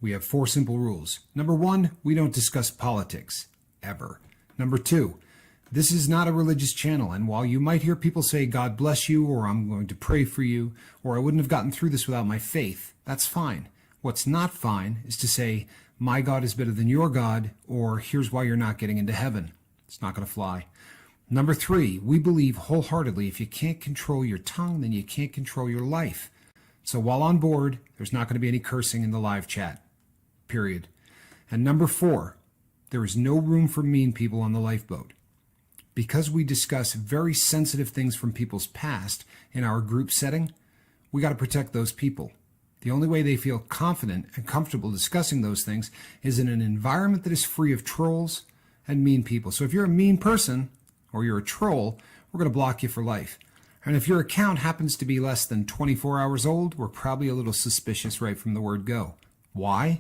we have 4 simple rules. Number 1, we don't discuss politics, ever. Number 2, this is not a religious channel, and while you might hear people say, God bless you, or I'm going to pray for you, or I wouldn't have gotten through this without my faith, that's fine. What's not fine is to say, my God is better than your God, or here's why you're not getting into heaven. It's not going to fly. Number 3, we believe wholeheartedly if you can't control your tongue, then you can't control your life. So while on board, there's not going to be any cursing in the live chat, period. And number 4, there is no room for mean people on the lifeboat. Because we discuss very sensitive things from people's past in our group setting, we got to protect those people. The only way they feel confident and comfortable discussing those things is in an environment that is free of trolls and mean people. So if you're a mean person or you're a troll, we're going to block you for life. And if your account happens to be less than 24 hours old, we're probably a little suspicious right from the word go. Why?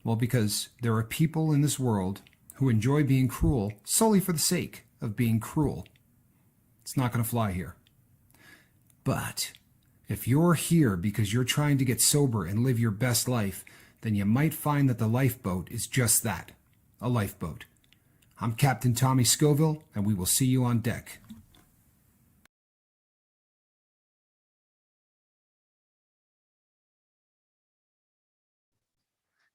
Well, because there are people in this world who enjoy being cruel solely for the sake of being cruel. It's not going to fly here. But if you're here because you're trying to get sober and live your best life, then you might find that the lifeboat is just that, a lifeboat. I'm Captain Tommy Scoville, and we will see you on deck.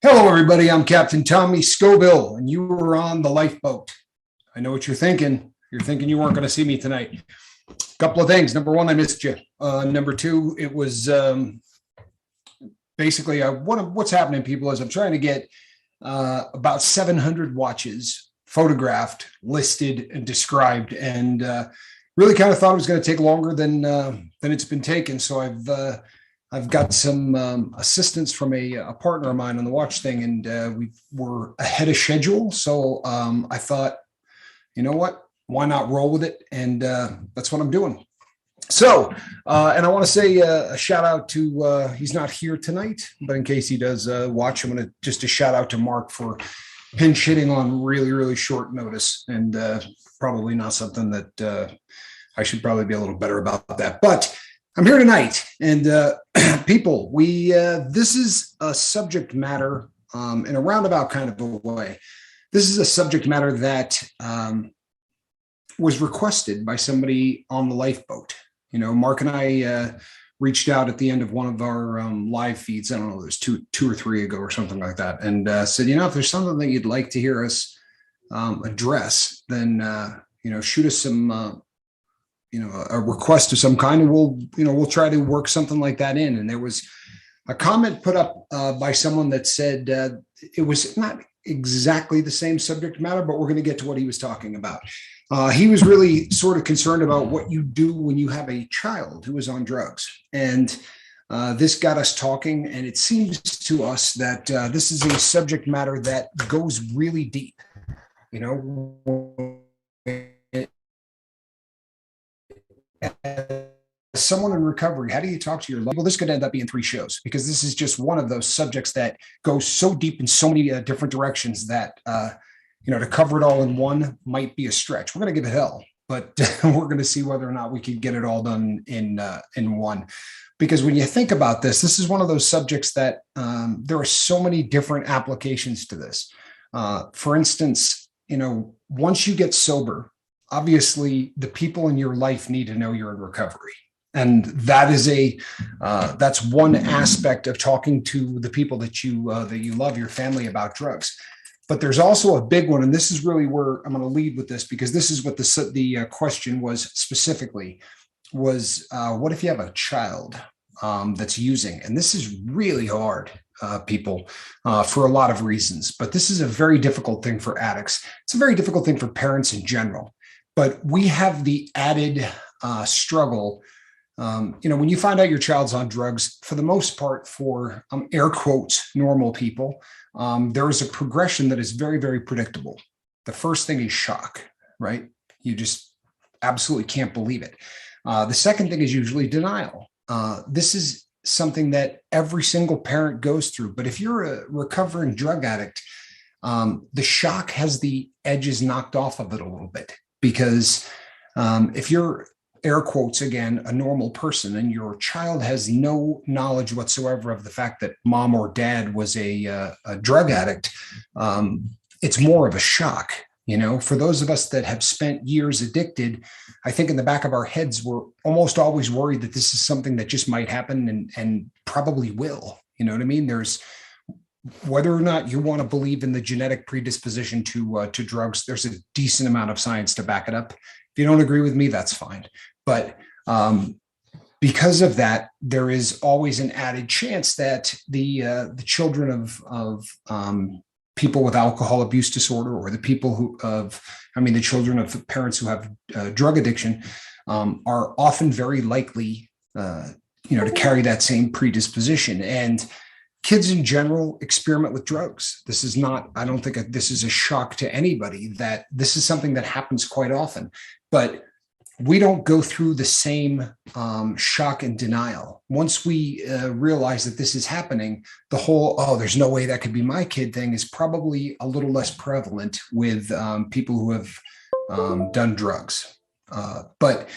Hello, everybody. I'm Captain Tommy Scoville, and you were on the lifeboat. I know what you're thinking. You're thinking you weren't going to see me tonight. A couple of things. Number 1, I missed you. Number 2, it was basically what's happening, people, is I'm trying to get about 700 watches photographed, listed, and described, and really kind of thought it was going to take longer than it's been taken. So I've got some assistance from a partner of mine on the watch thing, and we were ahead of schedule. So I thought, you know what? Why not roll with it? And that's what I'm doing. So, and I want to say a shout out to, he's not here tonight, but in case he does watch, I'm going to just a shout out to Mark for pinch hitting on really, really short notice, and probably not something that I should probably be a little better about that. But I'm here tonight, and people, this is a subject matter in a roundabout kind of a way. This is a subject matter that was requested by somebody on the lifeboat. You know, Mark and I reached out at the end of one of our live feeds. I don't know, there's two or three ago or something like that, and said, you know, if there's something that you'd like to hear us address, then you know, shoot us some you know, a request of some kind, and we'll try to work something like that in. And there was a comment put up by someone that said it was not exactly the same subject matter, but we're going to get to what he was talking about. He was really sort of concerned about what you do when you have a child who is on drugs. And this got us talking, and it seems to us that this is a subject matter that goes really deep. You know, as someone in recovery, how do you talk to your loved? Well, this could end up being 3 shows, because this is just one of those subjects that goes so deep in so many different directions that you know, to cover it all in one might be a stretch. We're going to give it hell, but we're going to see whether or not we can get it all done in one. Because when you think about this, this is one of those subjects that there are so many different applications to this. For instance, you know, once you get sober, obviously the people in your life need to know you're in recovery. And that is that's one aspect of talking to the people that you love, your family, about drugs. But there's also a big one, and this is really where I'm going to lead with this, because this is what the question was specifically, was what if you have a child that's using? And this is really hard, people, for a lot of reasons. But this is a very difficult thing for addicts. It's a very difficult thing for parents in general. But we have the added struggle. You know, when you find out your child's on drugs, for the most part, for air quotes, normal people, there is a progression that is very, very predictable. The first thing is shock, right? You just absolutely can't believe it. The second thing is usually denial. This is something that every single parent goes through. But if you're a recovering drug addict, the shock has the edges knocked off of it a little bit, because if you're air quotes again, a normal person, and your child has no knowledge whatsoever of the fact that mom or dad was a drug addict, it's more of a shock. For those of us that have spent years addicted, I think in the back of our heads, we're almost always worried that this is something that just might happen and probably will. You know what I mean? There's, whether or not you want to believe in the genetic predisposition to drugs, there's a decent amount of science to back it up. If you don't agree with me, that's fine. But because of that, there is always an added chance that the children of people with alcohol abuse disorder, or the the children of parents who have drug addiction, are often very likely, to carry that same predisposition. And kids in general experiment with drugs. I don't think this is a shock to anybody, that this is something that happens quite often, but we don't go through the same shock and denial. Once we realize that this is happening, the whole, oh, there's no way that could be my kid thing is probably a little less prevalent with people who have done drugs. But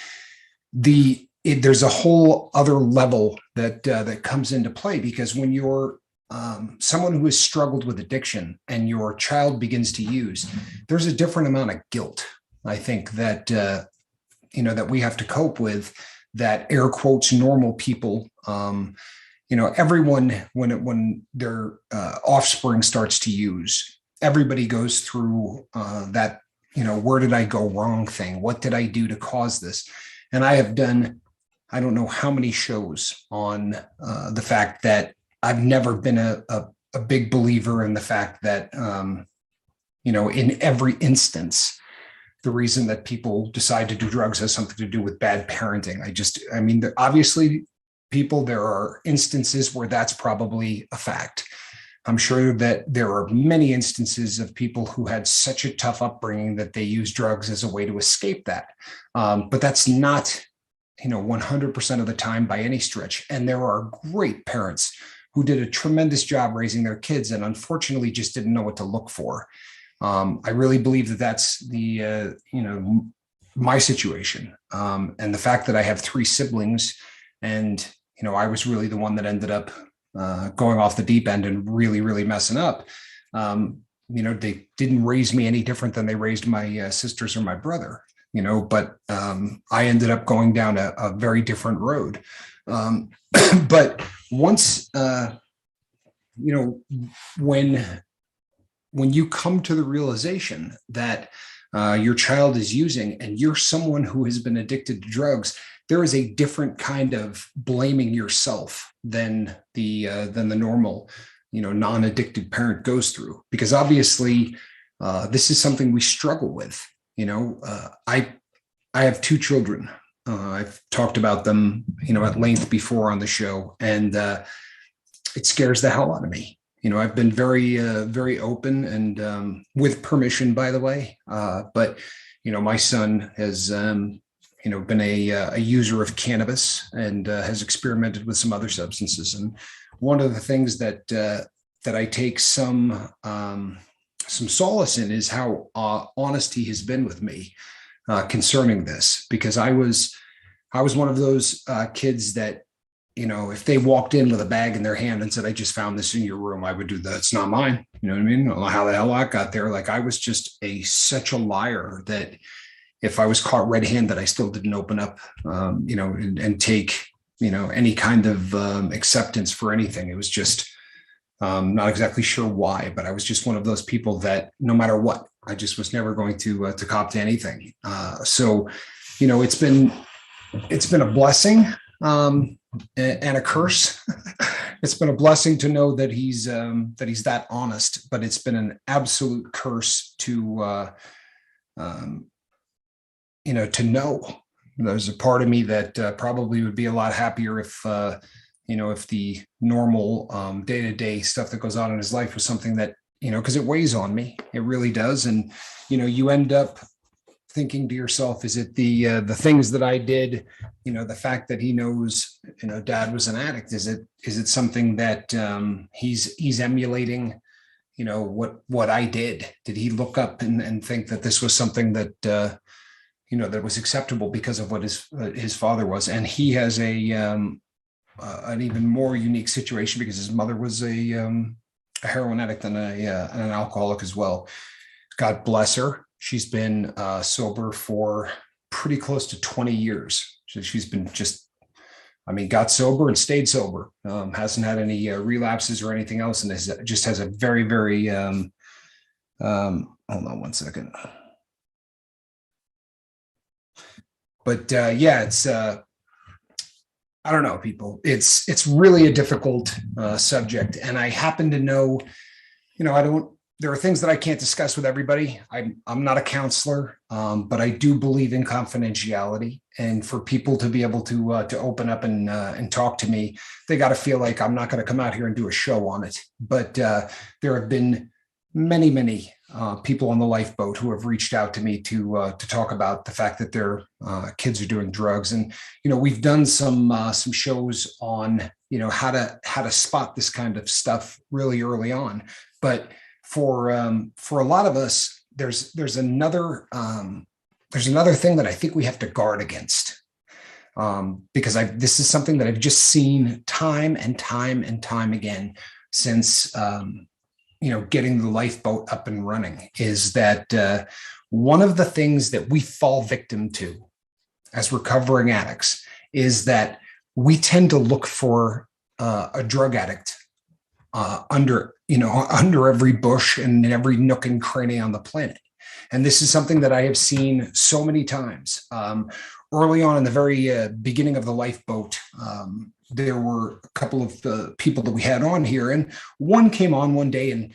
there's a whole other level that comes into play, because when you're someone who has struggled with addiction and your child begins to use, there's a different amount of guilt, I think, that that we have to cope with, that air quotes normal people, everyone, when their offspring starts to use, everybody goes through that, where did I go wrong thing? What did I do to cause this? And I have done, I don't know how many shows on the fact that I've never been a big believer in the fact that, in every instance, the reason that people decide to do drugs has something to do with bad parenting. Obviously, there are instances where that's probably a fact. I'm sure that there are many instances of people who had such a tough upbringing that they use drugs as a way to escape that. But that's not, 100% of the time by any stretch. And there are great parents who did a tremendous job raising their kids and unfortunately just didn't know what to look for. I really believe that that's my situation. And the fact that I have 3 siblings and, I was really the one that ended up going off the deep end and really, really messing up. They didn't raise me any different than they raised my sisters or my brother, but I ended up going down a very different road. But once, when you come to the realization that your child is using and you're someone who has been addicted to drugs, there is a different kind of blaming yourself than the normal, non-addicted parent goes through, because obviously this is something we struggle with. I have 2 children. I've talked about them, at length before on the show, and it scares the hell out of me. I've been very, very open and with permission, by the way. But, my son has, been a user of cannabis and has experimented with some other substances. And one of the things that I take some solace in is how honest he has been with me concerning this, because I was one of those kids that, if they walked in with a bag in their hand and said, I just found this in your room, I would do that. It's not mine. You know what I mean? I don't know how the hell I got there. Like, I was just such a liar that if I was caught red-handed, I still didn't open up, and take, any kind of acceptance for anything. It was just not exactly sure why, but I was just one of those people that no matter what, I just was never going to cop to anything. So, it's been a blessing. And a curse. It's been a blessing to know that he's that honest, but it's been an absolute curse to know. There's a part of me that probably would be a lot happier if if the normal day-to-day stuff that goes on in his life was something that, because it weighs on me. It really does. And you end up thinking to yourself, is it the things that I did, the fact that he knows, dad was an addict, is it something that he's emulating, what I did? Did he look up and think that this was something that that was acceptable because of what his father was. And he has an even more unique situation because his mother was a heroin addict and an alcoholic as well. God bless her. She's been sober for pretty close to 20 years. So she's been got sober and stayed sober. Hasn't had any relapses or anything else, and just has a very, very. Hold on one second. But it's. I don't know, people. It's really a difficult subject, and I happen to know. There are things that I can't discuss with everybody. I'm not a counselor, but I do believe in confidentiality. And for people to be able to open up and talk to me, they got to feel like I'm not going to come out here and do a show on it. But there have been many, many people on the lifeboat who have reached out to me to talk about the fact that their kids are doing drugs. And we've done some shows on how to spot this kind of stuff really early on, but for a lot of us, there's another thing that I think we have to guard against, because this is something that I've just seen time and time and time again since getting the lifeboat up and running, is that one of the things that we fall victim to as recovering addicts is that we tend to look for a drug addict under every bush and in every nook and cranny on the planet. And this is something that I have seen so many times. Early on in the very beginning of the lifeboat, there were a couple of people that we had on here, and one came on one day and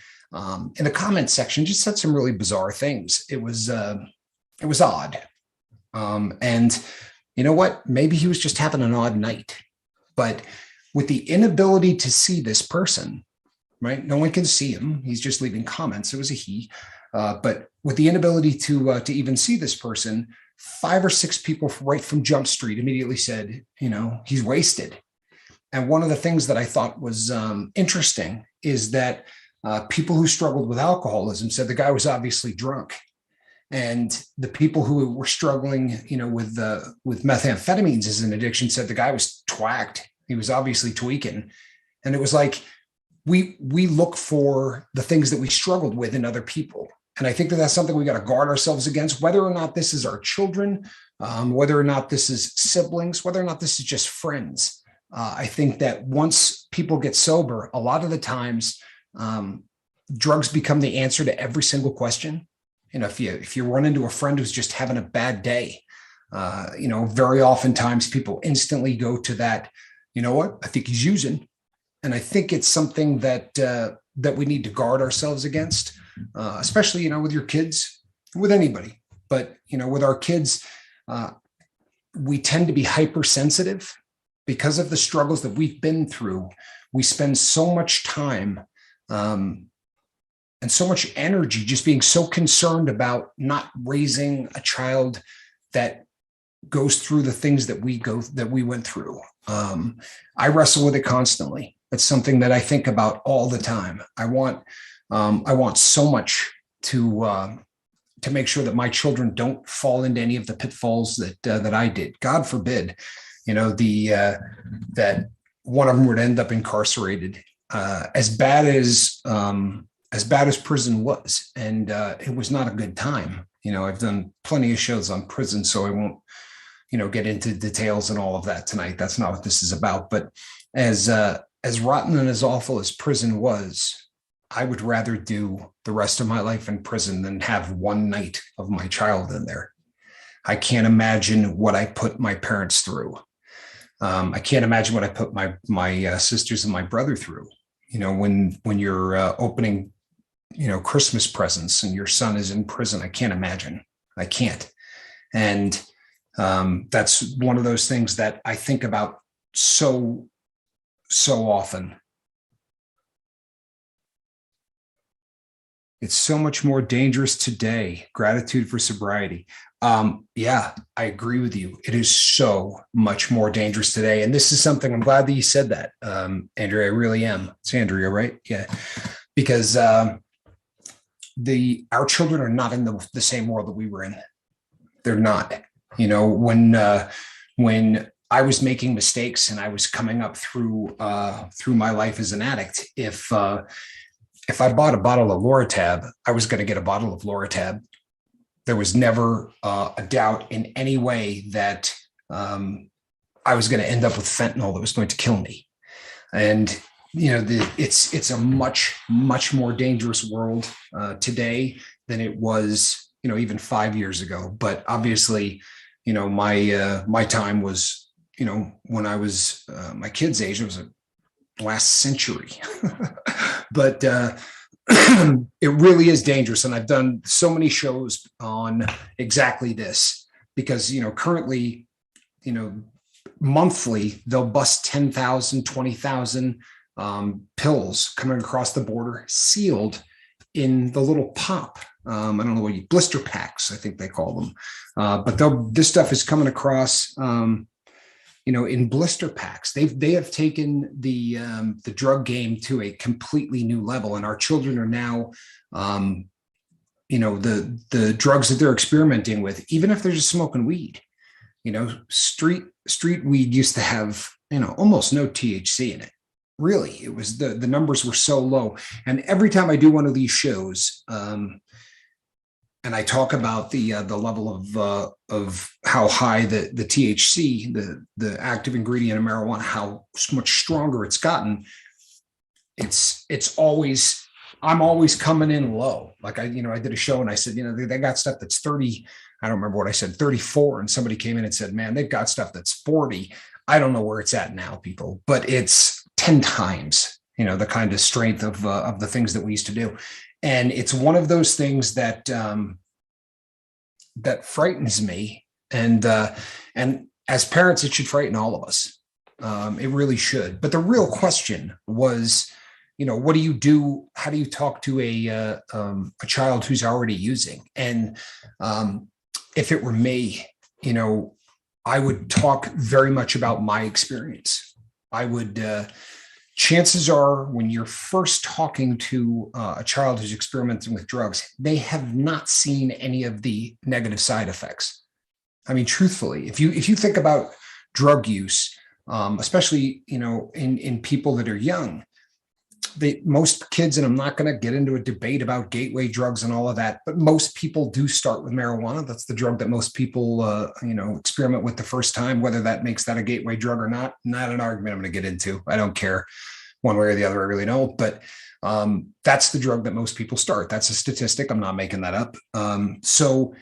in the comment section just said some really bizarre things. It was odd. And you know what? Maybe he was just having an odd night. But with the inability to see this person, right? No one can see him. He's just leaving comments. It was a he. But with the inability to even see this person, 5 or 6 people right from Jump Street immediately said, he's wasted. And one of the things that I thought was interesting is that people who struggled with alcoholism said the guy was obviously drunk. And the people who were struggling, with methamphetamines as an addiction said the guy was twacked. He was obviously tweaking. And it was like, we look for the things that we struggled with in other people. And I think that that's something we got to guard ourselves against, whether or not this is our children, whether or not this is siblings, whether or not this is just friends. I think that once people get sober, a lot of the times drugs become the answer to every single question. If you run into a friend who's just having a bad day, very oftentimes people instantly go to that, I think he's using. And I think it's something that we need to guard ourselves against, especially, with your kids, with anybody. But, with our kids, we tend to be hypersensitive because of the struggles that we've been through. We spend so much time and so much energy just being so concerned about not raising a child that goes through the things that we went through. I wrestle with it constantly. It's something that I think about all the time. I want so much to make sure that my children don't fall into any of the pitfalls that I did. God forbid, that one of them would end up incarcerated. As bad as prison was, and it was not a good time. I've done plenty of shows on prison, so I won't, get into details and all of that tonight. That's not what this is about. But as rotten and as awful as prison was, I would rather do the rest of my life in prison than have one night of my child in there. I can't imagine what I put my parents through. I can't imagine what I put my sisters and my brother through. When you're opening, Christmas presents and your son is in prison, I can't imagine. I can't. And that's one of those things that I think about so often. It's so much more dangerous today. Gratitude for sobriety. Yeah, I agree with you. It is so much more dangerous today. And this is something, I'm glad that you said that, Andrea. I really am. It's Andrea, right? Yeah. Because our children are not in the same world that we were in. They're not. When I was making mistakes and I was coming up through my life as an addict, if I bought a bottle of Loratab, I was going to get a bottle of Loratab. There was never a doubt in any way that I was going to end up with fentanyl that was going to kill me. And it's a much more dangerous world today than it was even 5 years ago. But obviously, my time was when I was my kid's age. It was last century. But it really is dangerous. And I've done so many shows on exactly this because, currently, monthly, they'll bust 10,000, 20,000 pills coming across the border, sealed in the little pop. I don't know what blister packs, I think they call them. But this stuff is coming across, in blister packs. They have taken the drug game to a completely new level, and our children are now, the drugs that they're experimenting with, even if they're just smoking weed. Street weed used to have almost no THC in it. Really, it was the numbers were so low. And every time I do one of these shows, and I talk about the level of how high the THC, the active ingredient of marijuana, how much stronger it's gotten. It's always, I'm always coming in low. Like I did a show and I said, they got stuff that's 30. I don't remember what I said, 34. And somebody came in and said, man, they've got stuff that's 40. I don't know where it's at now, people, but it's 10 times, the kind of strength of the things that we used to do. And it's one of those things that that frightens me. And as parents, it should frighten all of us. It really should. But the real question was, what do you do? How do you talk to a child who's already using? And if it were me, I would talk very much about my experience. I would, chances are when you're first talking to a child who's experimenting with drugs, they have not seen any of the negative side effects. I mean, truthfully, if you think about drug use, especially, in people that are young, most kids, and I'm not going to get into a debate about gateway drugs and all of that, but most people do start with marijuana. That's the drug that most people, experiment with the first time. Whether that makes that a gateway drug or not an argument I'm going to get into. I don't care one way or the other. I really don't. But that's the drug that most people start. That's a statistic. I'm not making that up. So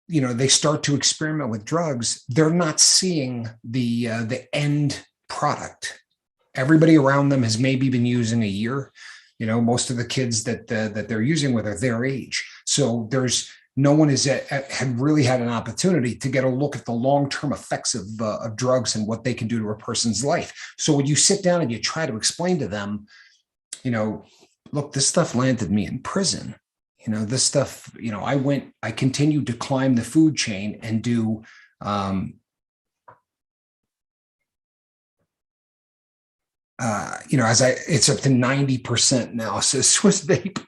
they start to experiment with drugs. They're not seeing the end product. Everybody around them has maybe been using a year. Most of the kids that they're using with are their age. So there's no one had really had an opportunity to get a look at the long-term effects of drugs and what they can do to a person's life. So when you sit down and you try to explain to them, look, this stuff landed me in prison. This stuff, I continued to climb the food chain and do, it's up to 90% now, says Swiss Vape.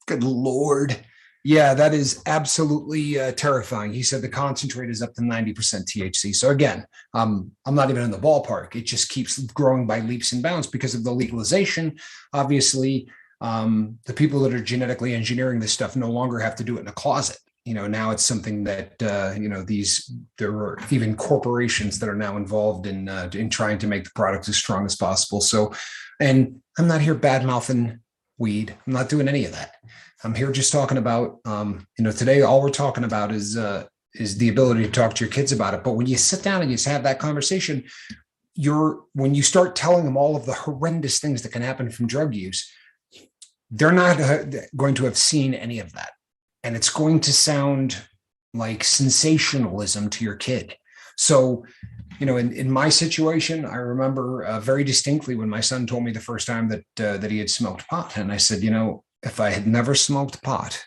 Good Lord. Yeah, that is absolutely terrifying. He said the concentrate is up to 90% THC. So again, I'm not even in the ballpark. It just keeps growing by leaps and bounds because of the legalization. Obviously, the people that are genetically engineering this stuff no longer have to do it in a closet. Now it's something that, there are even corporations that are now involved in trying to make the product as strong as possible. So, and I'm not here bad mouthing weed. I'm not doing any of that. I'm here just talking about, today, all we're talking about is the ability to talk to your kids about it. But when you sit down and you have that conversation, when you start telling them all of the horrendous things that can happen from drug use, they're not going to have seen any of that. And it's going to sound like sensationalism to your kid. So, in my situation, I remember very distinctly when my son told me the first time that he had smoked pot. And I said, if I had never smoked pot,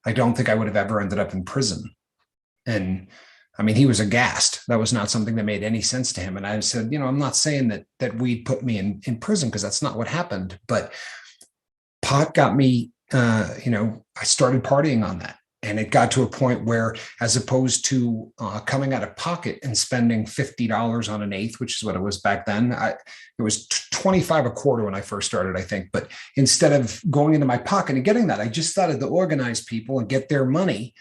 I don't think I would have ever ended up in prison. And I mean, he was aghast. That was not something that made any sense to him. And I said, I'm not saying that weed put me in prison, because that's not what happened. But pot got me, I started partying on that. And it got to a point where, as opposed to coming out of pocket and spending $50 on an eighth, which is what it was back then, it was 25 a quarter when I first started, I think. But instead of going into my pocket and getting that, I just started to organize people and get their money.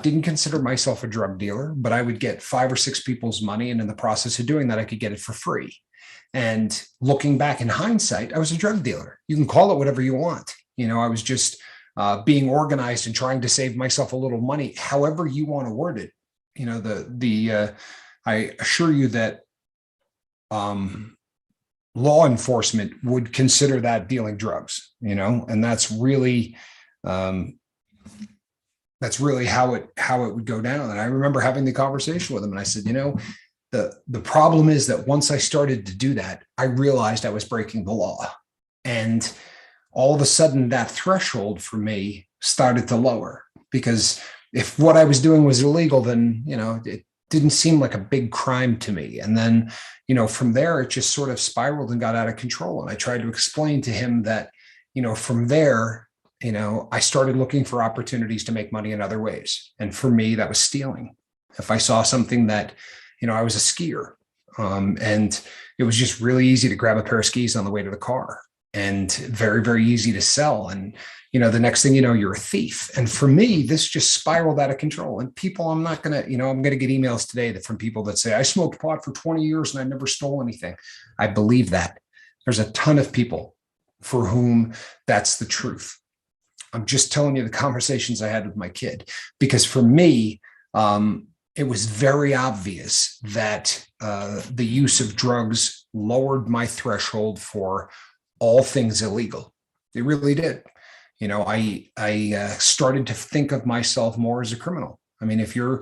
Didn't consider myself a drug dealer, but I would get 5 or 6 people's money. And in the process of doing that, I could get it for free. And looking back in hindsight, I was a drug dealer. You can call it whatever you want. I was just being organized and trying to save myself a little money, however you want to word it. I assure you that law enforcement would consider that dealing drugs, and that's really how it would go down. And I remember having the conversation with him, and I said, the problem is that once I started to do that, I realized I was breaking the law. And all of a sudden that threshold for me started to lower, because if what I was doing was illegal, then, it didn't seem like a big crime to me. And then, from there, it just sort of spiraled and got out of control. And I tried to explain to him that, from there, I started looking for opportunities to make money in other ways. And for me, that was stealing. If I saw something that, I was a skier, and it was just really easy to grab a pair of skis on the way to the car, and very, very easy to sell. And, the next thing you know, you're a thief. And for me, this just spiraled out of control. And people, I'm going to get emails today from people that say, I smoked pot for 20 years and I never stole anything. I believe that. There's a ton of people for whom that's the truth. I'm just telling you the conversations I had with my kid, because for me, it was very obvious that the use of drugs lowered my threshold for all things illegal. It really did. I started to think of myself more as a criminal. I mean, if you're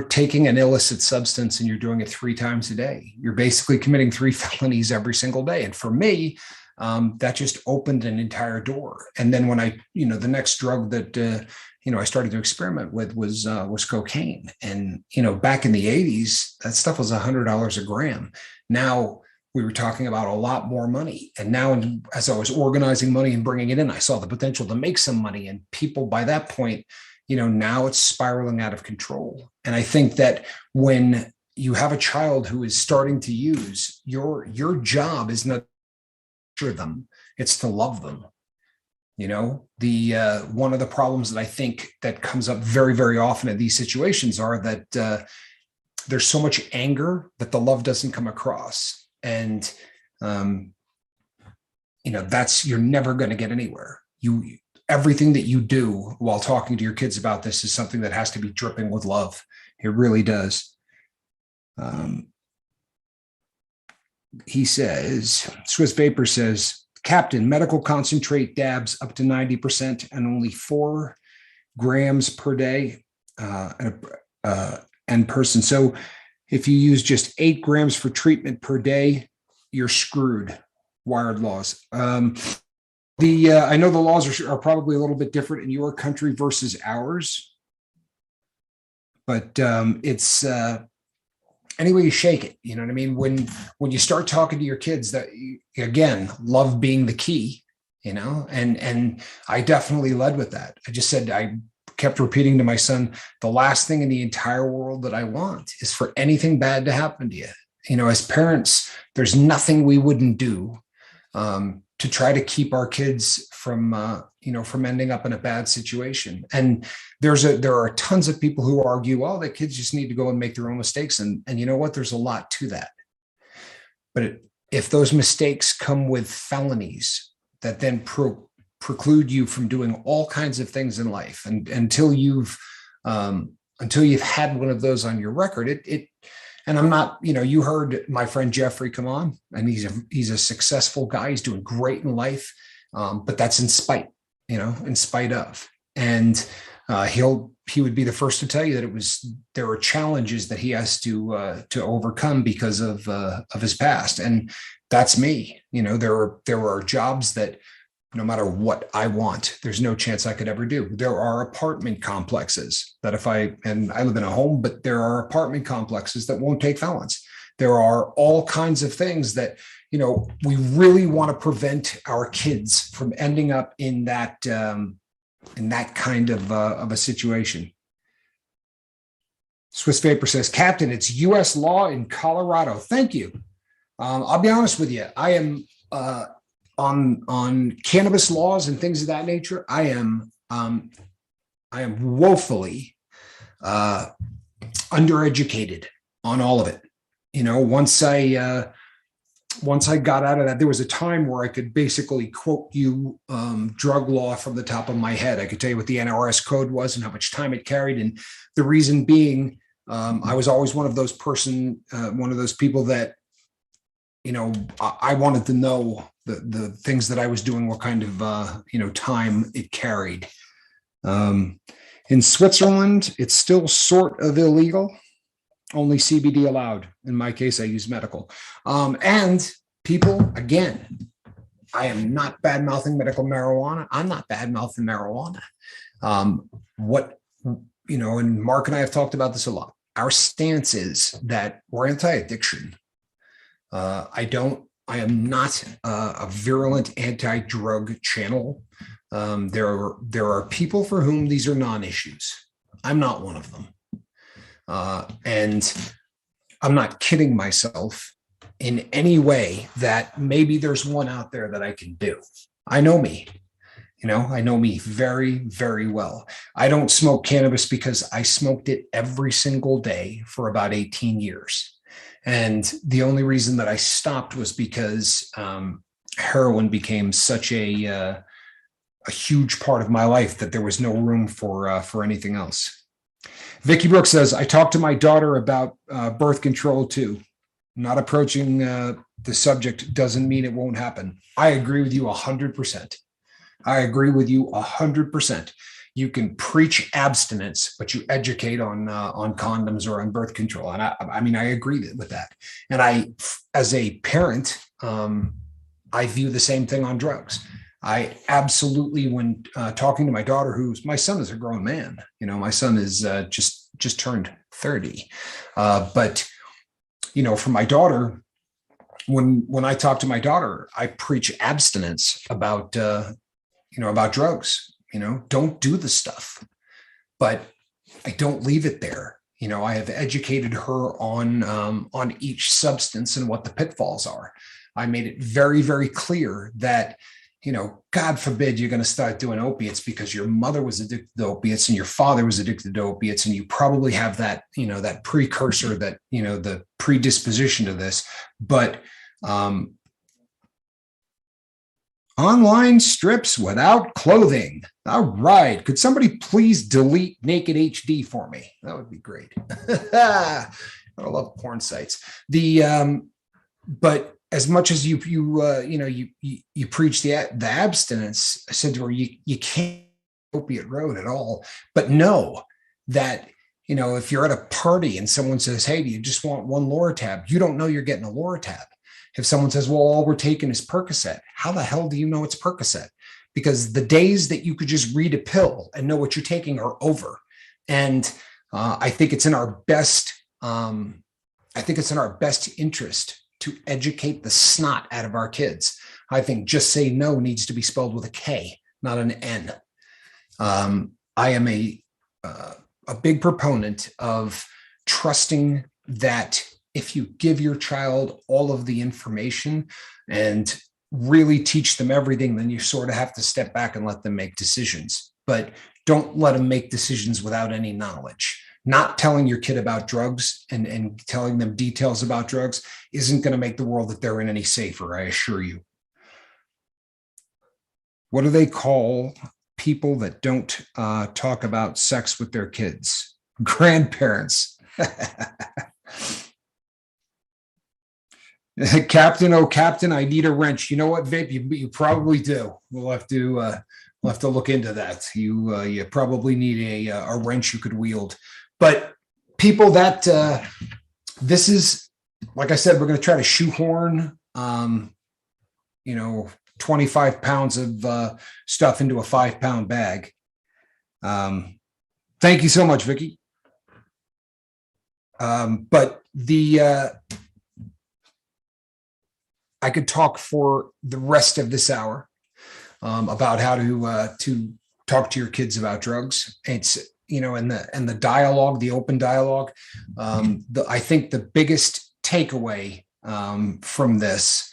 taking an illicit substance and you're doing it 3 times a day, you're basically committing 3 felonies every single day. And for me, that just opened an entire door. And then when the next drug that I started to experiment with was cocaine. And back in the 80s, that stuff was $100 a gram. Now we were talking about a lot more money. And now, as I was organizing money and bringing it in, I saw the potential to make some money. And people, by that point, now it's spiraling out of control. And I think that when you have a child who is starting to use, your job is not to them, it's to love them. One of the problems that I think that comes up very, very often in these situations are that there's so much anger that the love doesn't come across. And, you're never going to get anywhere. Everything that you do while talking to your kids about this is something that has to be dripping with love. It really does. He says, Swiss Vapor says, Captain, medical concentrate dabs up to 90% and only 4 grams per day and person. So if you use just 8 grams for treatment per day, you're screwed. Wired laws. I know the laws are probably a little bit different in your country versus ours, but it's any way you shake it. You know what I mean? When you start talking to your kids, that again, love being the key. And I definitely led with that. I just said, I kept repeating to my son, the last thing in the entire world that I want is for anything bad to happen to you. As parents, there's nothing we wouldn't do to try to keep our kids from ending up in a bad situation. And there are tons of people who argue, well, the kids just need to go and make their own mistakes. And you know what? There's a lot to that. But if those mistakes come with felonies that then preclude you from doing all kinds of things in life, and until you've had one of those on your record, and I'm not, you heard my friend Jeffrey come on, and he's a successful guy. He's doing great in life, but that's in spite of. And he would be the first to tell you that there are challenges that he has to overcome because of his past, and that's me. There are jobs that, no matter what I want, there's no chance I could ever do. There are apartment complexes that I live in a home, but there are apartment complexes that won't take felons. There are all kinds of things that, we really want to prevent our kids from ending up in that in that kind of a situation. Swiss Vapor says, Captain, it's U.S. law in Colorado. Thank you. I'll be honest with you. I am on cannabis laws and things of that nature. I am woefully undereducated on all of it. You know, once I got out of that, there was a time where I could basically quote you drug law from the top of my head. I could tell you what the NRS code was and how much time it carried. And the reason being, I was always one of those people that, you know, I wanted to know the things that I was doing, what kind of, time it carried. In Switzerland, it's still sort of illegal. Only CBD allowed. In my case, I use medical. And people, again, I am not bad-mouthing medical marijuana. I'm not bad-mouthing marijuana. And Mark and I have talked about this a lot. Our stance is that we're anti-addiction. I am not a virulent anti-drug channel. There are people for whom these are non-issues. I'm not one of them. And I'm not kidding myself in any way that maybe there's one out there that I can do. I know me. I know me very, very well. I don't smoke cannabis because I smoked it every single day for about 18 years. And the only reason that I stopped was because heroin became such a huge part of my life that there was no room for anything else. Vicky Brooks says, I talked to my daughter about birth control too. Not approaching the subject doesn't mean it won't happen. I agree with you 100%. I agree with you 100%. You can preach abstinence, but you educate on condoms or on birth control. And I agree with that. And as a parent, I view the same thing on drugs. I absolutely, when talking to my daughter, my son is a grown man. My son is just turned 30. But for my daughter, when I talk to my daughter, I preach abstinence about drugs. Don't do the stuff, but I don't leave it there. I have educated her on each substance and what the pitfalls are. I made it very, very clear that, God forbid you're going to start doing opiates because your mother was addicted to opiates and your father was addicted to opiates. And you probably have that, that precursor, that, the predisposition to this, but, online strips without clothing. All right. Could somebody please delete Naked HD for me? That would be great. I love porn sites. But as much as you preach the abstinence, I said to her, you can't opiate road at all. But know that, if you're at a party and someone says, hey, do you just want one Loratab? You don't know you're getting a Loratab. If someone says, well, all we're taking is Percocet, how the hell do you know it's Percocet? Because the days that you could just read a pill and know what you're taking are over. And I think it's in our best, interest to educate the snot out of our kids. I think just say no needs to be spelled with a K, not an N. I am a big proponent of trusting that if you give your child all of the information and really teach them everything, then you sort of have to step back and let them make decisions. But don't let them make decisions without any knowledge. Not telling your kid about drugs and telling them details about drugs isn't going to make the world that they're in any safer, I assure you. What do they call people that don't talk about sex with their kids? Grandparents. Captain, oh Captain, I need a wrench. You know what, Vape? You probably do. We'll have to look into that. You probably need a wrench you could wield. But people that this is, like I said, we're going to try to shoehorn 25 pounds of stuff into a 5-pound bag. Thank you so much, Vicky. But I could talk for the rest of this hour about how to talk to your kids about drugs. It's, and the dialogue, the open dialogue. I think the biggest takeaway from this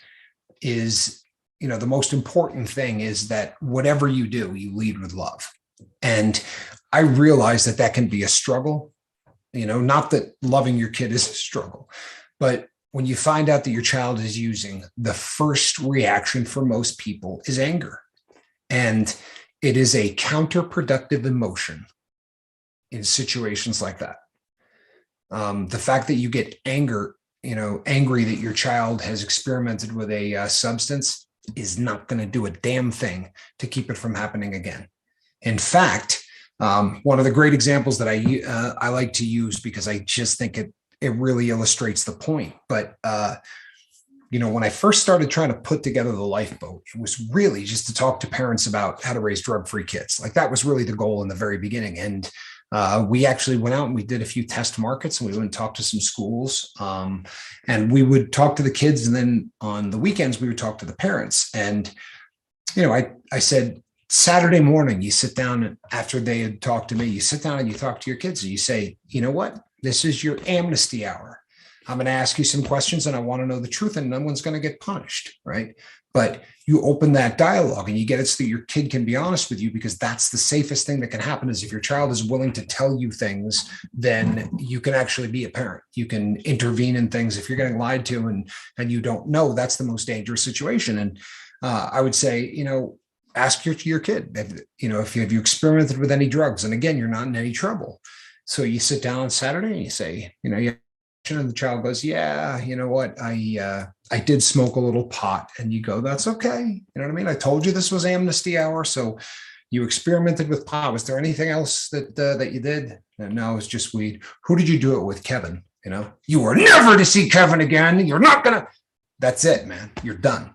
is, the most important thing is that whatever you do, you lead with love. And I realize that can be a struggle, not that loving your kid is a struggle, but when you find out that your child is using, the first reaction for most people is anger. And it is a counterproductive emotion in situations like that. The fact that you get angry that your child has experimented with a substance is not going to do a damn thing to keep it from happening again. In fact, one of the great examples that I like to use, because I just think it really illustrates the point. But, when I first started trying to put together the lifeboat, it was really just to talk to parents about how to raise drug-free kids. Like, that was really the goal in the very beginning. And we actually went out and we did a few test markets, and we went and talked to some schools, and we would talk to the kids. And then on the weekends, we would talk to the parents. And, I said, Saturday morning, you sit down after they had talked to me, you sit down and you talk to your kids and you say, you know what? This is your amnesty hour. I'm going to ask you some questions and I want to know the truth, and no one's going to get punished, right? But you open that dialogue and you get it so that your kid can be honest with you, because that's the safest thing that can happen. Is if your child is willing to tell you things, then you can actually be a parent. You can intervene in things. If you're getting lied to and you don't know, that's the most dangerous situation. And I would say, ask your kid, if you experimented with any drugs, and again, you're not in any trouble. So you sit down on Saturday and you say, and the child goes, yeah, you know what? I did smoke a little pot. And you go, that's okay. You know what I mean? I told you this was amnesty hour. So you experimented with pot. Was there anything else that you did? No, it was just weed. Who did you do it with? Kevin. You were never to see Kevin again. You're not going to. That's it, man. You're done.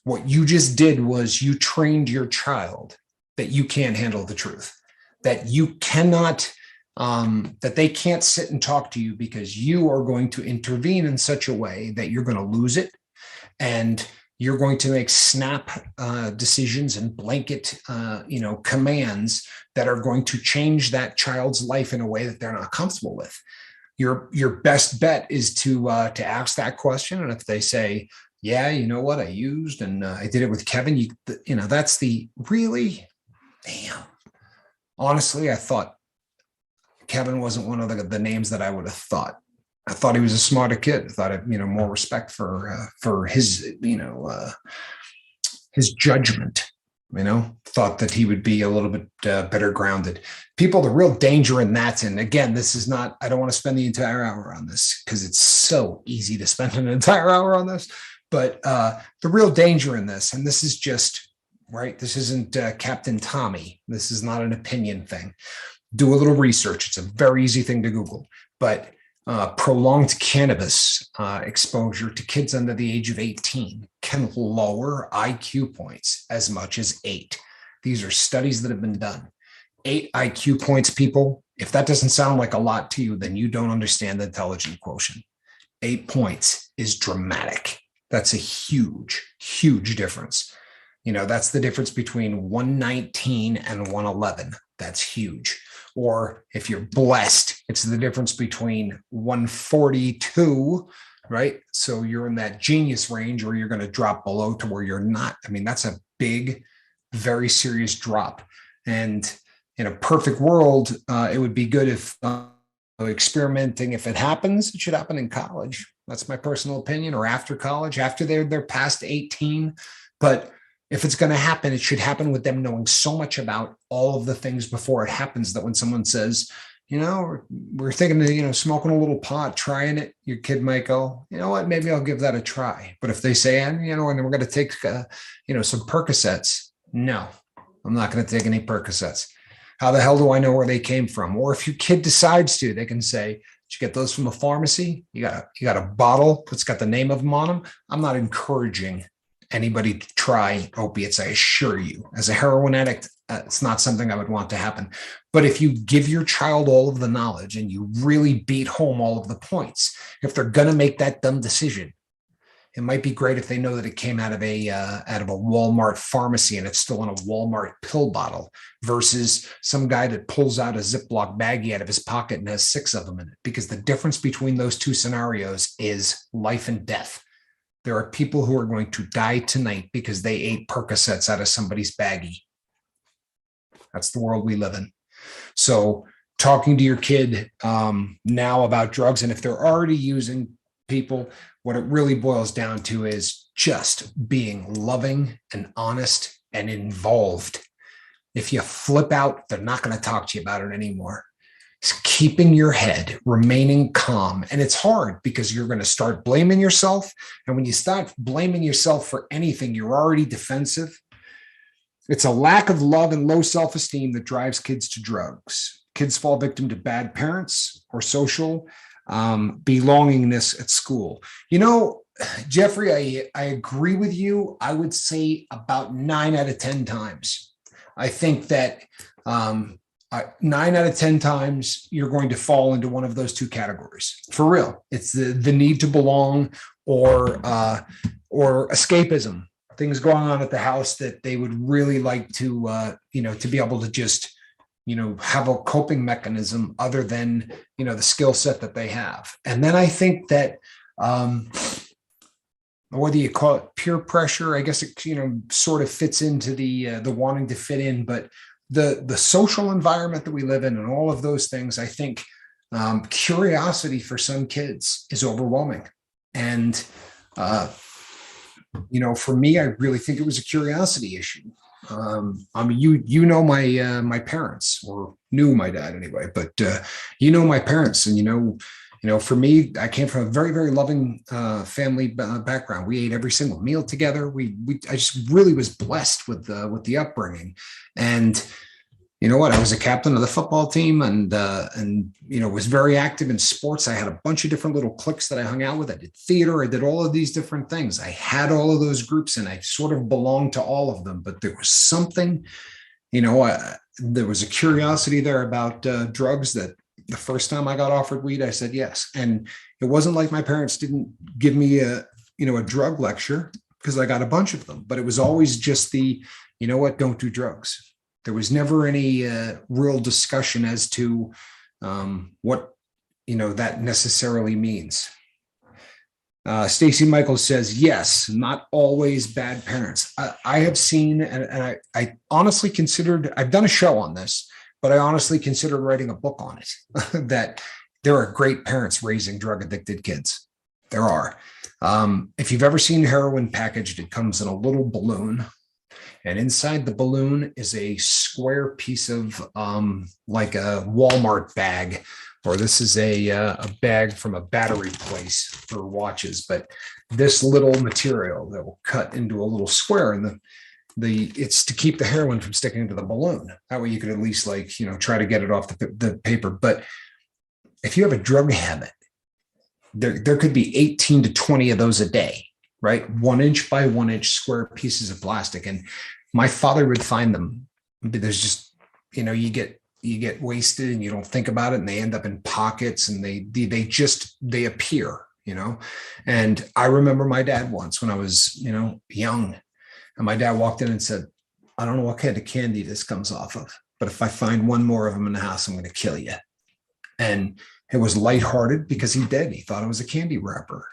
What you just did was you trained your child that you can't handle the truth, that you cannot, that they can't sit and talk to you, because you are going to intervene in such a way that you're going to lose it. And you're going to make snap decisions and blanket, commands that are going to change that child's life in a way that they're not comfortable with. Your best bet is to ask that question. And if they say, yeah, you know what, I used and I did it with Kevin, that's the really, damn. Honestly, I thought Kevin wasn't one of the names that I would have thought. I thought he was a smarter kid. I thought, more respect for his, his judgment, thought that he would be a little bit better grounded. People, the real danger in that, and again, this is not, I don't want to spend the entire hour on this because it's so easy to spend an entire hour on this. But the real danger in this, and this is just, right, this isn't Captain Tommy. This is not an opinion thing. Do a little research. It's a very easy thing to Google. But prolonged cannabis exposure to kids under the age of 18 can lower IQ points as much as 8. These are studies that have been done. 8 IQ points, people. If that doesn't sound like a lot to you, then you don't understand the intelligence quotient. 8 points is dramatic. That's a huge, huge difference. That's the difference between 119 and 111. That's huge. Or if you're blessed, it's the difference between 142, right? So you're in that genius range, or you're going to drop below to where you're not. I mean, that's a big, very serious drop. And in a perfect world, it would be good if experimenting, if it happens, it should happen in college. That's my personal opinion, or after college, after they're past 18. But if it's going to happen, it should happen with them knowing so much about all of the things before it happens, that when someone says, we're thinking of, smoking a little pot, trying it, your kid might go, you know what, maybe I'll give that a try. But if they say, and we're going to take, some Percocets, no, I'm not going to take any Percocets. How the hell do I know where they came from? Or if your kid decides to, they can say, did you get those from a pharmacy? You got a bottle that's got the name of them on them. I'm not encouraging anybody to try opiates. I assure you, as a heroin addict, it's not something I would want to happen. But if you give your child all of the knowledge and you really beat home all of the points, if they're going to make that dumb decision, It might be great if they know that it came out of a Walmart pharmacy and it's still in a Walmart pill bottle versus some guy that pulls out a Ziploc baggie out of his pocket and has 6 of them in it. Because the difference between those two scenarios is life and death. There are people who are going to die tonight because they ate Percocets out of somebody's baggie. That's the world we live in. So talking to your kid now about drugs, and if they're already using, people, what it really boils down to is just being loving and honest and involved. If you flip out, they're not going to talk to you about it anymore. It's keeping your head, remaining calm. And it's hard because you're going to start blaming yourself. And when you start blaming yourself for anything, you're already defensive. It's a lack of love and low self-esteem that drives kids to drugs. Kids fall victim to bad parents or social belongingness at school. You know, Jeffrey, I agree with you. I would say about 9 out of 10 times. I think that 9 out of 10 times you're going to fall into one of those two categories. For real. It's the need to belong or escapism. Things going on at the house that they would really like to, to be able to just, have a coping mechanism other than, the skill set that they have. And then I think that, whether you call it peer pressure, I guess it, sort of fits into the wanting to fit in, but the social environment that we live in and all of those things, I think curiosity for some kids is overwhelming. And, for me, I really think it was a curiosity issue. My parents, or knew my dad anyway, but my parents, and for me, I came from a very, very loving family background. We ate every single meal together. I just really was blessed with the upbringing, and you know what? I was a captain of the football team, and was very active in sports. I had a bunch of different little cliques that I hung out with. I did theater. I did all of these different things. I had all of those groups, and I sort of belonged to all of them. But there was something, there was a curiosity there about drugs that the first time I got offered weed, I said yes. And it wasn't like my parents didn't give me a drug lecture, because I got a bunch of them. But it was always just don't do drugs. There was never any real discussion as to what that necessarily means. Stacy Michaels says, yes, not always bad parents. I have seen, and I honestly considered, I've done a show on this, but I honestly considered writing a book on it, that there are great parents raising drug addicted kids. There are. If you've ever seen heroin packaged, it comes in a little balloon. And inside the balloon is a square piece of like a Walmart bag, or this is a bag from a battery place for watches. But this little material that will cut into a little square, and it's to keep the heroin from sticking to the balloon. That way you could at least try to get it off the paper. But if you have a drug habit, there could be 18 to 20 of those a day. Right? 1 inch by 1 inch square pieces of plastic. And my father would find them. There's just, you get wasted and you don't think about it, and they end up in pockets, and they appear, And I remember my dad once when I was, young, and my dad walked in and said, I don't know what kind of candy this comes off of, but if I find one more of them in the house, I'm going to kill you. And it was lighthearted because he thought it was a candy wrapper.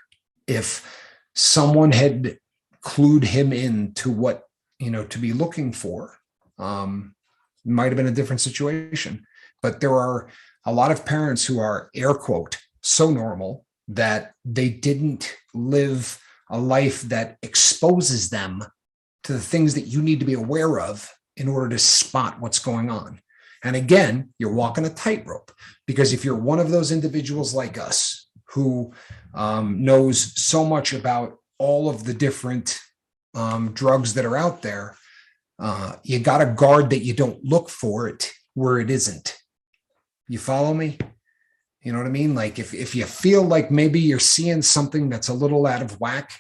If someone had clued him in to what, to be looking for, might have been a different situation. But there are a lot of parents who are, air quote, so normal that they didn't live a life that exposes them to the things that you need to be aware of in order to spot what's going on. And again, you're walking a tightrope, because if you're one of those individuals like us who knows so much about all of the different drugs that are out there, you got to guard that you don't look for it where it isn't. You follow me? You know what I mean? Like if you feel like maybe you're seeing something that's a little out of whack,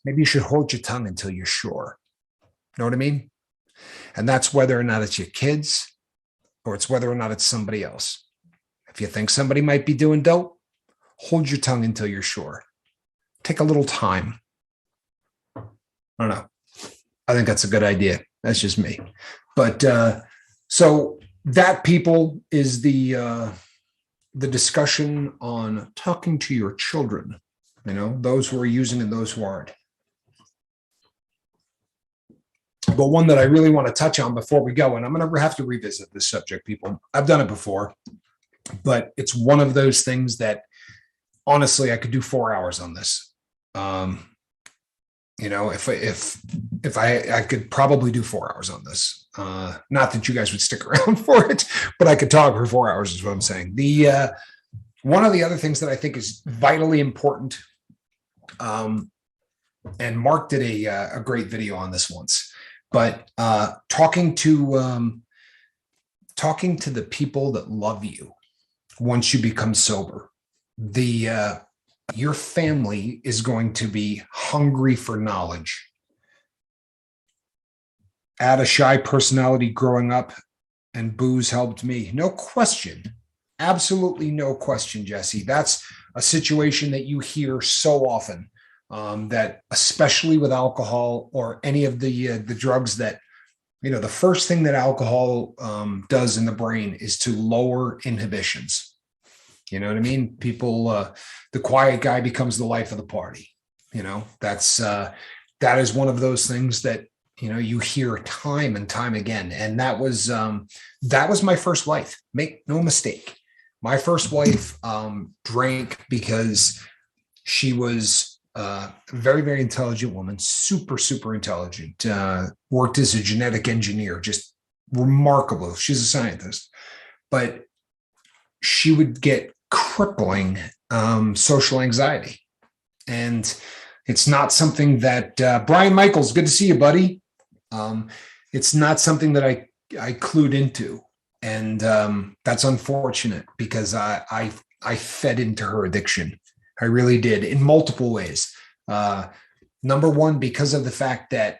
maybe you should hold your tongue until you're sure. You know what I mean? And that's whether or not it's your kids, or it's whether or not it's somebody else. If you think somebody might be doing dope, hold your tongue until you're sure. take a little time. I don't know. I think that's a good idea. That's just me. But so that, people, is the discussion on talking to your children, those who are using and those who aren't. But one that I really want to touch on before we go, and I'm going to have to revisit this subject, people. I've done it before, but it's one of those things that honestly, I could do 4 hours on this. If I could probably do 4 hours on this. Not that you guys would stick around for it, but I could talk for 4 hours is what I'm saying. The one of the other things that I think is vitally important, and Mark did a great video on this once, but talking to the people that love you once you become sober. Your family is going to be hungry for knowledge. I had a shy personality growing up, and booze helped me. No question. Absolutely no question, Jesse. That's a situation that you hear so often, that especially with alcohol or any of the drugs that, the first thing that alcohol does in the brain is to lower inhibitions. You know what I mean? People, the quiet guy becomes the life of the party. That is one of those things that, you hear time and time again. And that was my first wife. Make no mistake. My first wife drank because she was a very, very intelligent woman, super, super intelligent, worked as a genetic engineer, just remarkable. She's a scientist, but she would get crippling social anxiety. And it's not something that Brian Michaels, good to see you, buddy. It's not something that I clued into. And that's unfortunate, because I fed into her addiction. I really did, in multiple ways. Number one, because of the fact that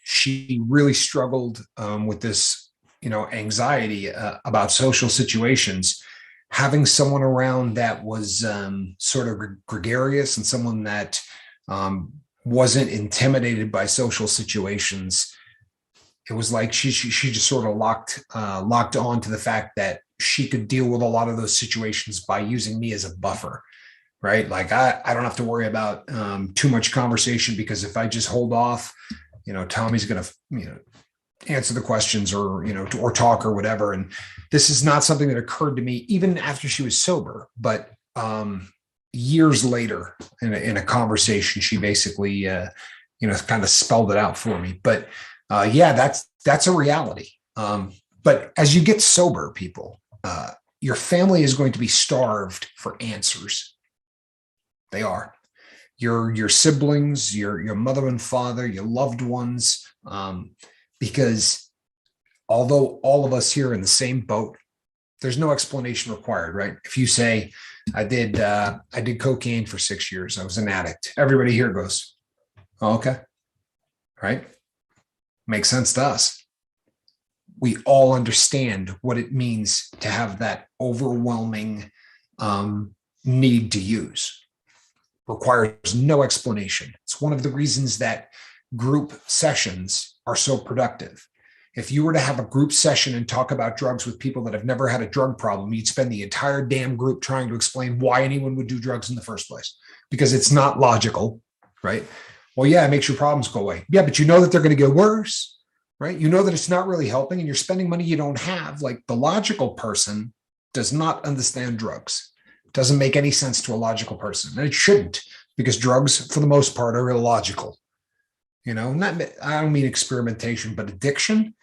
she really struggled with this, anxiety about social situations. Having someone around that was sort of gregarious, and someone that wasn't intimidated by social situations, it was like she just sort of locked on to the fact that she could deal with a lot of those situations by using me as a buffer, right? Like I don't have to worry about too much conversation, because if I just hold off, Tommy's going to, answer the questions, or, or talk or whatever. And this is not something that occurred to me even after she was sober, but years later in a conversation, she basically, kind of spelled it out for me. But that's a reality. But as you get sober, people, your family is going to be starved for answers. They are. Your siblings, your mother and father, your loved ones, because although all of us here are in the same boat, there's no explanation required, right? If you say, I did cocaine for 6 years, I was an addict, everybody here goes, oh, okay, right? Makes sense to us. We all understand what it means to have that overwhelming need to use. Requires no explanation. It's one of the reasons that group sessions are so productive. If you were to have a group session and talk about drugs with people that have never had a drug problem, you'd spend the entire damn group trying to explain why anyone would do drugs in the first place, because it's not logical, right? Well, yeah, it makes your problems go away. Yeah, but you know that they're going to get worse, right? You know that it's not really helping, and you're spending money you don't have. Like, the logical person does not understand drugs. It doesn't make any sense to a logical person, and it shouldn't, because drugs, for the most part, are illogical. I don't mean experimentation, but addiction.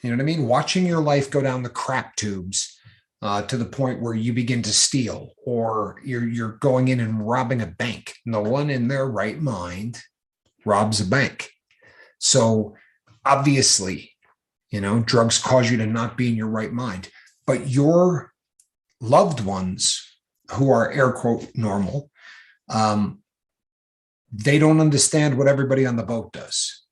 You know what I mean? Watching your life go down the crap tubes to the point where you begin to steal, or you're going in and robbing a bank. No one in their right mind robs a bank. So obviously, drugs cause you to not be in your right mind. But your loved ones, who are air quote normal, they don't understand what everybody on the boat does.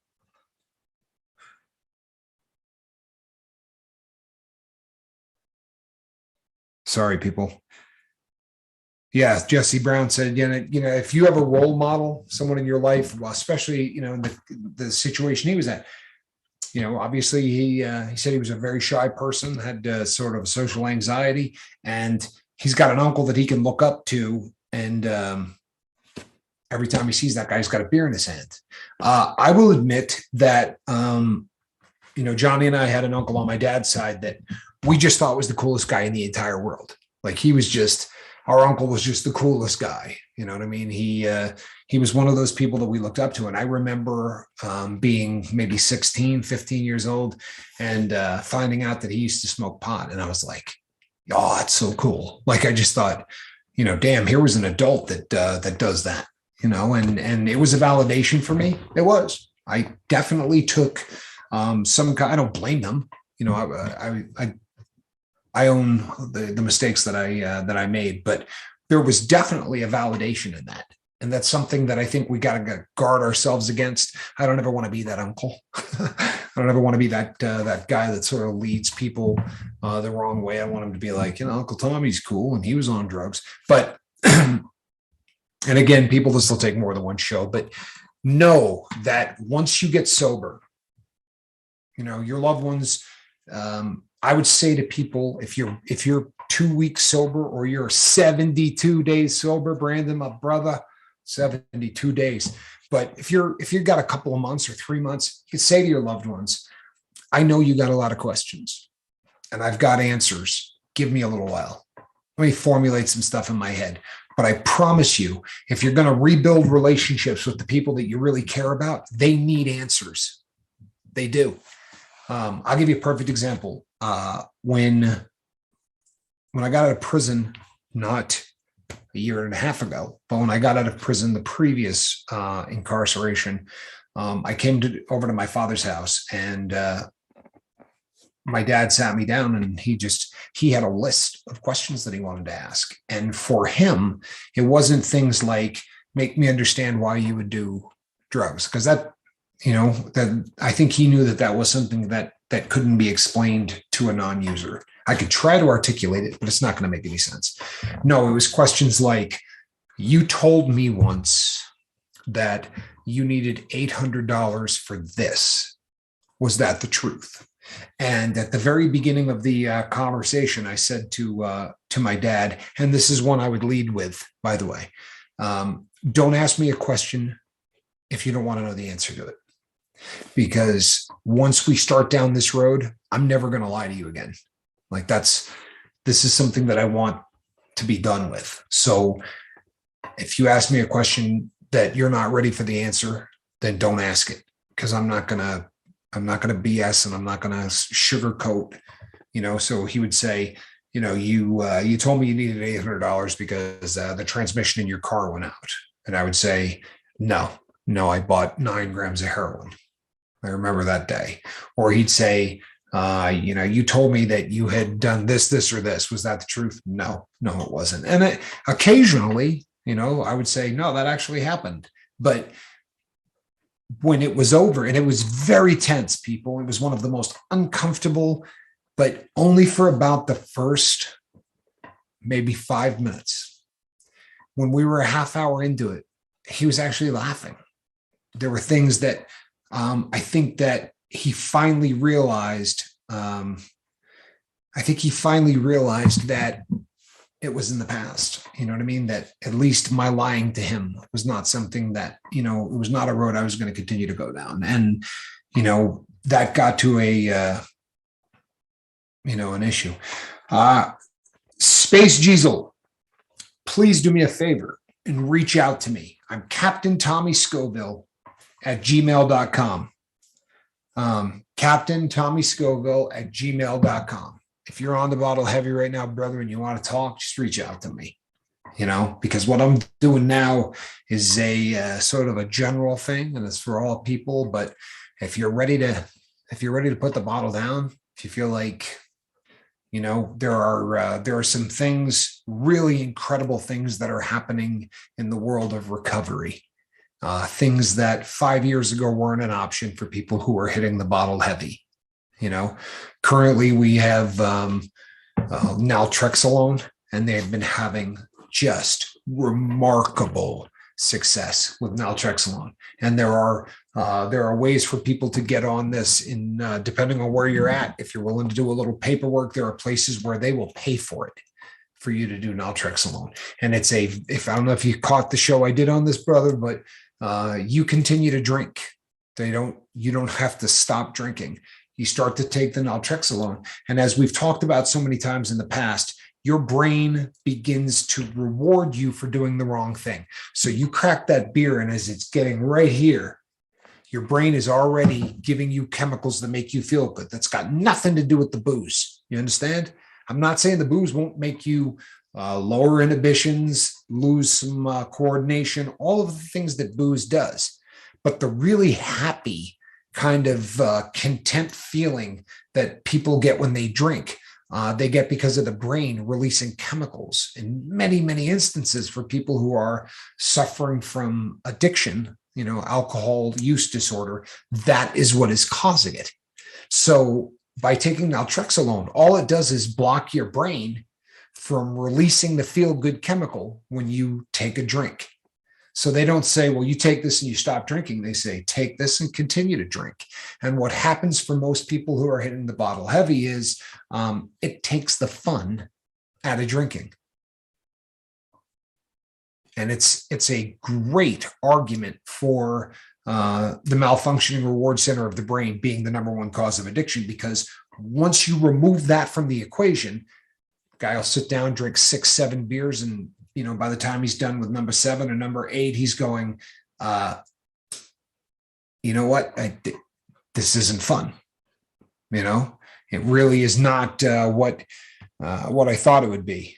Sorry, people. Yeah, Jesse Brown said, if you have a role model, someone in your life, well, especially, in the situation he was at, obviously he said he was a very shy person, had sort of social anxiety, and he's got an uncle that he can look up to, and every time he sees that guy, he's got a beer in his hand. I will admit that, Johnny and I had an uncle on my dad's side that we just thought was the coolest guy in the entire world. Like our uncle was just the coolest guy. You know what I mean? He was one of those people that we looked up to. And I remember being maybe 16, 15 years old and finding out that he used to smoke pot. And I was like, oh, that's so cool. Like, I just thought, damn, here was an adult that does that, and it was a validation for me. It was. I definitely took some kind. I don't blame them. I own the mistakes that I made, but there was definitely a validation in that. And that's something that I think we got to guard ourselves against. I don't ever want to be that uncle. I don't ever want to be that guy that sort of leads people the wrong way. I want him to be like, Uncle Tommy's cool and he was on drugs. But, and again, people, this will take more than one show, but know that once you get sober, your loved ones, I would say to people, if you're 2 weeks sober or you're 72 days sober, Brandon, my brother, 72 days. But if you've got a couple of months or 3 months, you can say to your loved ones, I know you got a lot of questions and I've got answers. Give me a little while. Let me formulate some stuff in my head. But I promise you, if you're going to rebuild relationships with the people that you really care about, they need answers. They do. I'll give you a perfect example. When I got out of prison, not a year and a half ago, but when I got out of prison, the previous incarceration, I came over to my father's house, and my dad sat me down, and he had a list of questions that he wanted to ask. And for him, it wasn't things like, make me understand why you would do drugs, because that I think he knew that was something that couldn't be explained to a non-user. I could try to articulate it, but it's not going to make any sense. No, it was questions like, you told me once that you needed $800 for this. Was that the truth? And at the very beginning of the conversation, I said to my dad, and this is one I would lead with, by the way, don't ask me a question if you don't want to know the answer to it. Because once we start down this road, I'm never going to lie to you again. Like, this is something that I want to be done with. So if you ask me a question that you're not ready for the answer, then don't ask it, because I'm not going to BS, and I'm not going to sugarcoat, so he would say, you told me you needed $800 because the transmission in your car went out. And I would say, no, I bought 9 grams of heroin. I remember that day. Or he'd say, you told me that you had done this, or this. Was that the truth? No, it wasn't. And occasionally, I would say, no, that actually happened. But when it was over, and it was very tense, people, it was one of the most uncomfortable, but only for about the first maybe 5 minutes. When we were a half hour into it, he was actually laughing. There were things that I think that he finally realized. I think he finally realized that it was in the past. You know what I mean? That at least my lying to him was not something that, it was not a road I was going to continue to go down. And, that got to an issue. Space Diesel, please do me a favor and reach out to me. I'm Captain Tommy Scoville at gmail.com. Captain Tommy Scoville at gmail.com. If you're on the bottle heavy right now, brother, and you want to talk, just reach out to me, because what I'm doing now is a sort of a general thing, and it's for all people. But if you're ready to put the bottle down, if you feel like, there are some things, really incredible things that are happening in the world of recovery. Things that 5 years ago weren't an option for people who are hitting the bottle heavy. Currently we have naltrexone, and they've been having just remarkable success with naltrexone. And there are ways for people to get on this in depending on where you're at. If you're willing to do a little paperwork, there are places where they will pay for it for you to do naltrexone. And it's if I don't know if you caught the show I did on this, brother, but you continue to drink. You don't have to stop drinking. You start to take the naltrexone. And as we've talked about so many times in the past, your brain begins to reward you for doing the wrong thing. So you crack that beer, and as it's getting right here, your brain is already giving you chemicals that make you feel good. That's got nothing to do with the booze. You understand? I'm not saying the booze won't make you lower inhibitions, lose some coordination, all of the things that booze does. But the really happy kind of content feeling that people get when they drink, they get because of the brain releasing chemicals. In many, many instances for people who are suffering from addiction, alcohol use disorder, that is what is causing it. So by taking naltrexone, all it does is block your brain from releasing the feel-good chemical when you take a drink. So they don't say, well, you take this and you stop drinking. They say, take this and continue to drink. And what happens for most people who are hitting the bottle heavy is it takes the fun out of drinking. And it's a great argument for the malfunctioning reward center of the brain being the number one cause of addiction, because once you remove that from the equation, guy will sit down, drink 6, 7 beers, and by the time he's done with number 7 or number 8, he's going, you know what? This isn't fun. It really is not what I thought it would be.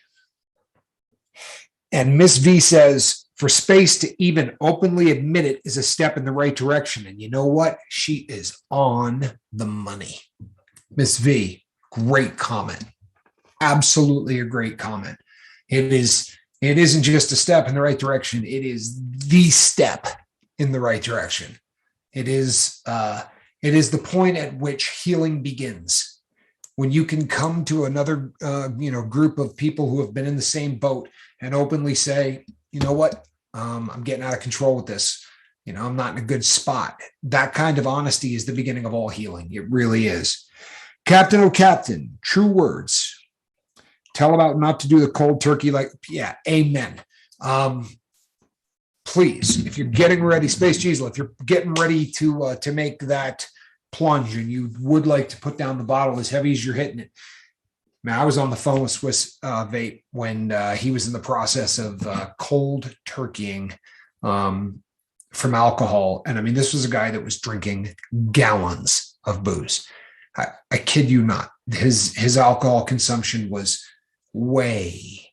And Miss V says, for Space to even openly admit it is a step in the right direction. And you know what? She is on the money. Miss V, great comment. Absolutely a great comment. It isn't just a step in the right direction. It is the step in the right direction. It is the point at which healing begins. When you can come to another, group of people who have been in the same boat and openly say, you know what, I'm getting out of control with this. I'm not in a good spot. That kind of honesty is the beginning of all healing. It really is. Captain Captain, true words. Tell about not to do the cold turkey. Amen. Please, if you're getting ready, Space Diesel, if you're getting ready to make that plunge and you would like to put down the bottle as heavy as you're hitting it. Man, I was on the phone with Swiss Vape when he was in the process of cold turkeying from alcohol. And I mean, this was a guy that was drinking gallons of booze. I kid you not. His alcohol consumption was way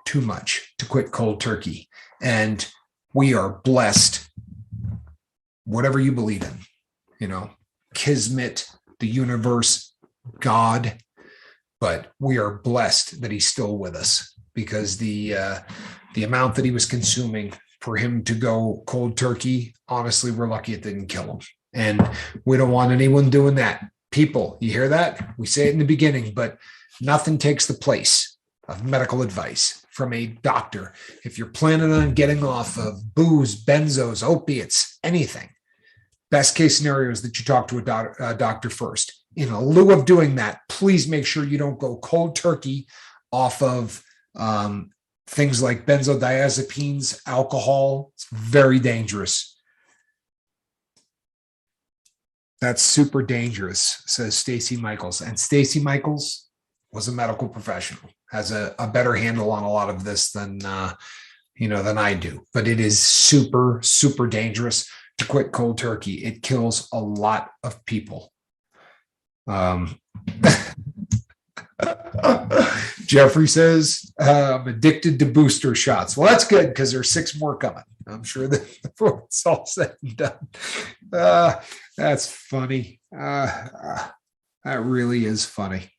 too much to quit cold turkey. And we are blessed, whatever you believe in, Kismet, the universe, God, but we are blessed that he's still with us, because the amount that he was consuming for him to go cold turkey, honestly, we're lucky it didn't kill him. And we don't want anyone doing that. People, you hear that? We say it in the beginning, but nothing takes the place of medical advice from a doctor. If you're planning on getting off of booze, benzos, opiates, anything, best case scenario is that you talk to a doctor first. In lieu of doing that, please make sure you don't go cold turkey off of things like benzodiazepines, alcohol. It's very dangerous. That's super dangerous, says Stacy Michaels. And Stacy Michaels was a medical professional, has a better handle on a lot of this than I do. But it is super, super dangerous to quit cold turkey. It kills a lot of people. Jeffrey says, I'm addicted to booster shots. Well, that's good, because there's 6 more coming. I'm sure that before it's all said and done. That's funny. That really is funny.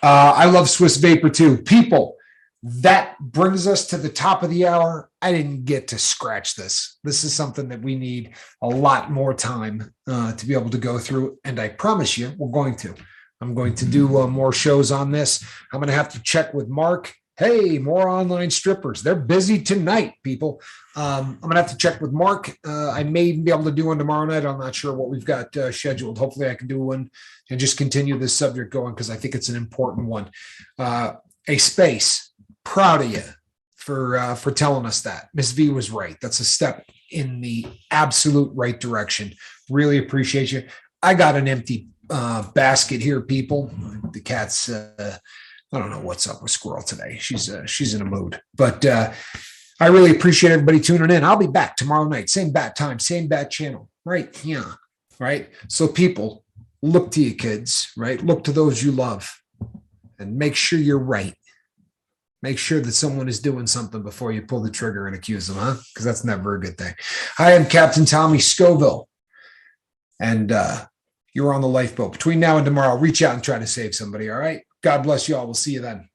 I love Swiss Vapor too. People, that brings us to the top of the hour. I didn't get to scratch this. This is something that we need a lot more time to be able to go through. And I promise you, I'm going to do more shows on this. I'm going to have to check with Mark Hey, more online strippers. They're busy tonight, people. I'm going to have to check with Mark. I may be able to do one tomorrow night. I'm not sure what we've got scheduled. Hopefully, I can do one and just continue this subject going because I think it's an important one. A space. Proud of you for telling us that. Miss V was right. That's a step in the absolute right direction. Really appreciate you. I got an empty basket here, people. The cat's. I don't know what's up with Squirrel today. She's in a mood, but I really appreciate everybody tuning in. I'll be back tomorrow night, same bat time, same bat channel, right? Yeah, right. So people, look to you kids, right? Look to those you love, and make sure you're right. Make sure that someone is doing something before you pull the trigger and accuse them, huh? Because that's never a good thing. I am Captain Tommy Scoville, and you're on the lifeboat. Between now and tomorrow, reach out and try to save somebody. All right. God bless you all. We'll see you then.